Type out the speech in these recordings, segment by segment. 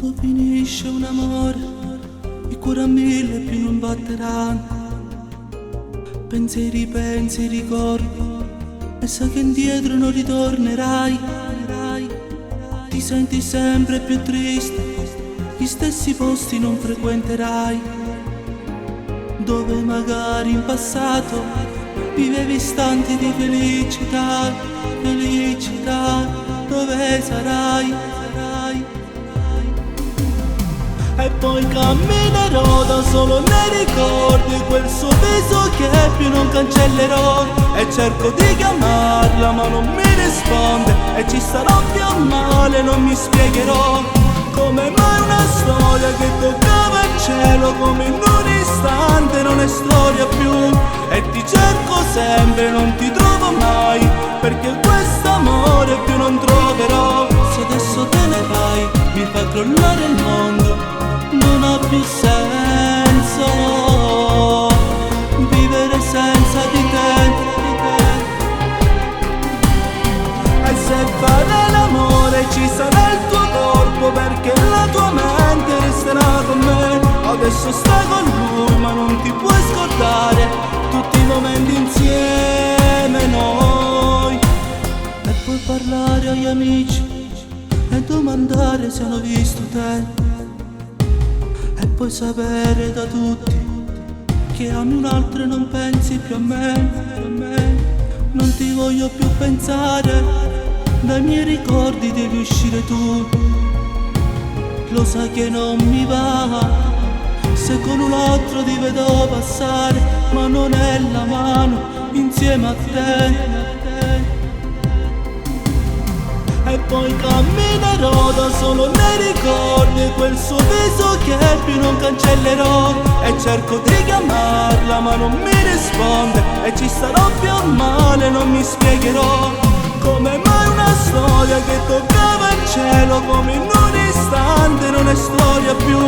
Quando finisce un amore, il cuore a mille più non batteranno. Pensieri, pensi, ricordi, e sai che indietro non ritornerai. Ti senti sempre più triste, gli stessi posti non frequenterai, dove magari in passato vivevi istanti di felicità, felicità, dove sarai? E poi camminerò da solo nei ricordi, quel suo viso che più non cancellerò. E cerco di chiamarla ma non mi risponde, e ci sarò più male, non mi spiegherò come mai una storia che toccava il cielo, come in un istante non è storia più. E ti cerco sempre, non ti trovo mai, perché quest'amore più non troverò. Se adesso te ne vai, mi fa crollare il mondo, non ha più senso vivere senza di te. E se fare l'amore ci sarà il tuo corpo, perché la tua mente resterà con me. Adesso stai con lui ma non ti puoi scordare tutti i momenti insieme noi. E puoi parlare agli amici e domandare se hanno visto te. E puoi sapere da tutti che ami un altro e non pensi più a me. Non ti voglio più pensare, dai miei ricordi devi uscire tu. Lo sai che non mi va, se con un altro ti vedo passare, ma non è la mano insieme a te. E poi camminerò da solo nei ricordi, quel suo viso che più non cancellerò. E cerco di chiamarla ma non mi risponde, e ci sarò più male, non mi spiegherò come mai una storia che toccava il cielo, come in un istante non è storia più.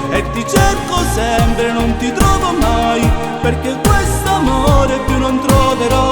E ti cerco sempre, non ti trovo mai, perché quest'amore più non troverò.